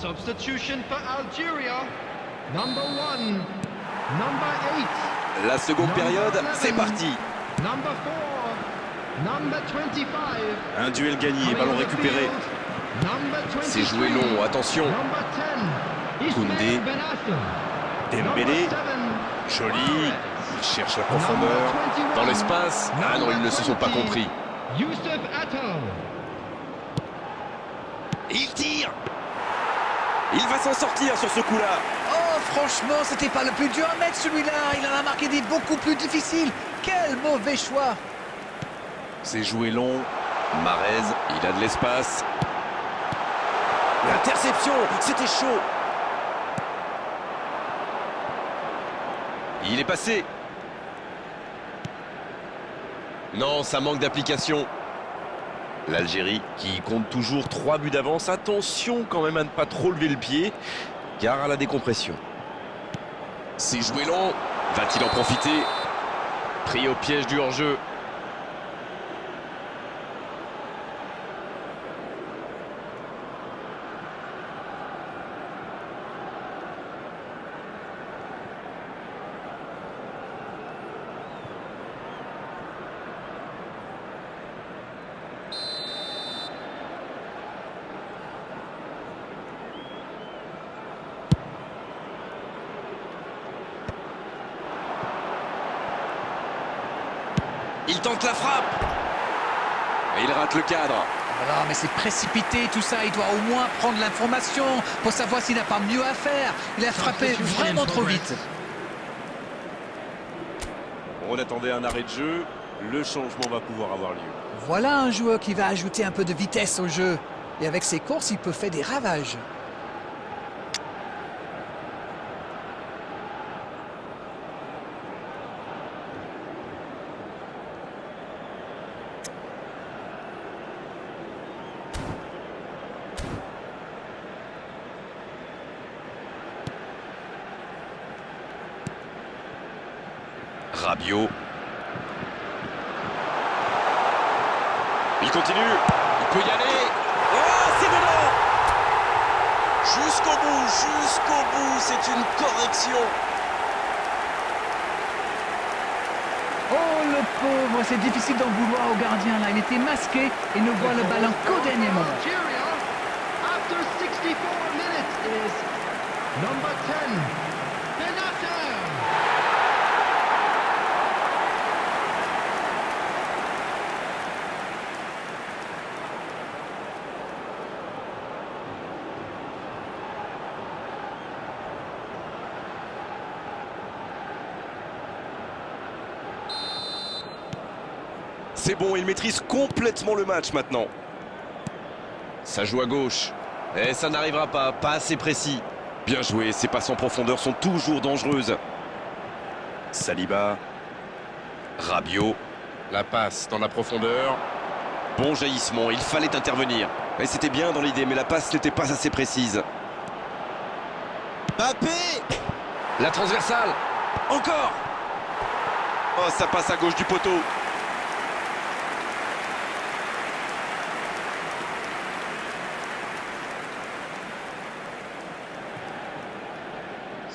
Substitution for Algeria. Number 1. Number 8. La seconde période, c'est parti. Number 4. Number 25. Un duel gagné, ballon récupéré. C'est joué long, attention. Koundé. Dembélé. Joli. Il cherche la profondeur. Dans l'espace. Ah non, ils ne se sont pas compris. Il tire. Il va s'en sortir sur ce coup-là. Oh, franchement, c'était pas le plus dur à mettre celui-là. Il en a marqué des beaucoup plus difficiles. Quel mauvais choix. C'est joué long. Marez, il a de l'espace. L'interception, c'était chaud. Il est passé. Non, ça manque d'application. L'Algérie qui compte toujours 3 buts d'avance. Attention quand même à ne pas trop lever le pied, car à la décompression. C'est joué long. Va-t-il en profiter? Pris au piège du hors-jeu. Il tente la frappe. Et il rate le cadre. Voilà, mais c'est précipité tout ça. Il doit au moins prendre l'information pour savoir s'il n'a pas mieux à faire. Il a frappé vraiment trop vite. On attendait un arrêt de jeu. Le changement va pouvoir avoir lieu. Voilà un joueur qui va ajouter un peu de vitesse au jeu. Et avec ses courses, il peut faire des ravages. Rabiot. Il continue. Il peut y aller. Oh, c'est dedans. Jusqu'au bout, c'est une correction. Oh, le pauvre, c'est difficile d'en vouloir au gardien là. Il était masqué et ne voit le ballon qu'au dernier moment. After 64 minutes is number 10. Benacer. C'est bon, il maîtrise complètement le match maintenant. Ça joue à gauche. Et ça n'arrivera pas assez précis. Bien joué, ses passes en profondeur sont toujours dangereuses. Saliba. Rabiot. La passe dans la profondeur. Bon jaillissement, il fallait intervenir. Et c'était bien dans l'idée, mais la passe n'était pas assez précise. Mbappé. La transversale. Encore. Oh, ça passe à gauche du poteau.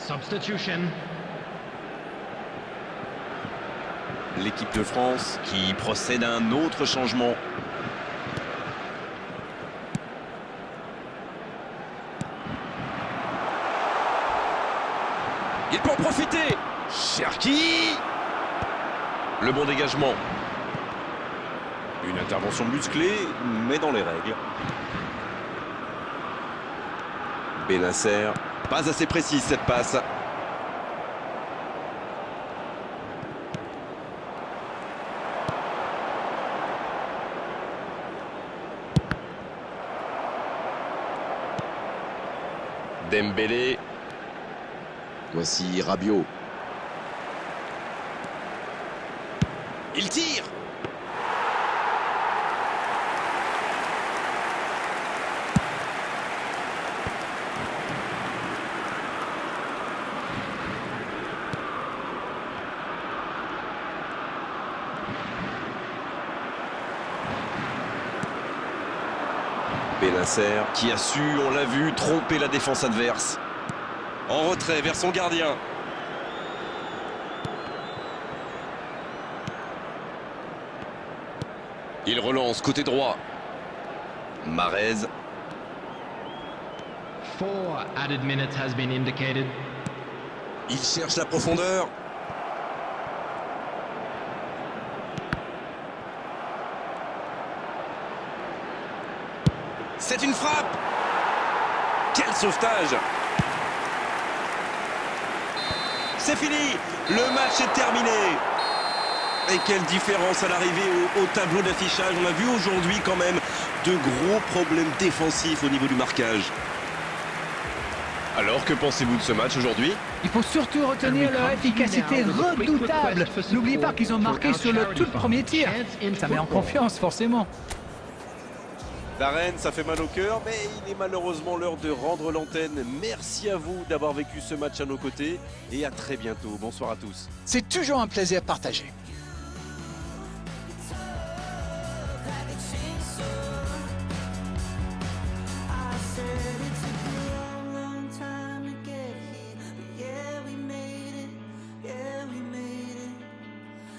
Substitution. L'équipe de France qui procède à un autre changement. Il peut en profiter. Cherki. Le bon dégagement. Une intervention musclée, mais dans les règles. Benacer. Pas assez précise cette passe. Dembélé. Voici Rabiot. Il tire. Benasser qui a su, on l'a vu, tromper la défense adverse. En retrait vers son gardien. Il relance côté droit. Mahrez. 4 added minutes has been indicated. Il cherche la profondeur. C'est une frappe. Quel sauvetage. C'est fini. Le match est terminé. Et quelle différence à l'arrivée au tableau d'affichage. On a vu aujourd'hui quand même de gros problèmes défensifs au niveau du marquage. Alors, que pensez-vous de ce match aujourd'hui? Il faut surtout retenir leur efficacité redoutable. N'oubliez pas qu'ils ont marqué sur le tout premier tir. Ça met en confiance, forcément. Darren, ça fait mal au cœur, mais il est malheureusement l'heure de rendre l'antenne. Merci à vous d'avoir vécu ce match à nos côtés et à très bientôt. Bonsoir à tous. C'est toujours un plaisir partagé.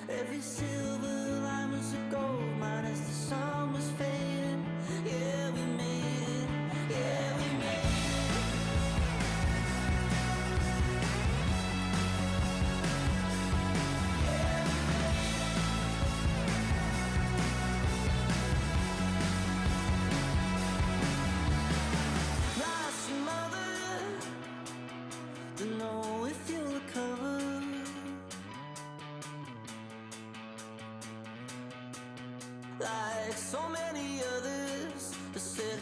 Every silver line was a gold mine as the sun was fading. Yeah, we made it. Yeah, we made it. Lost your mother, don't know if you'll recover. Like so many others, I said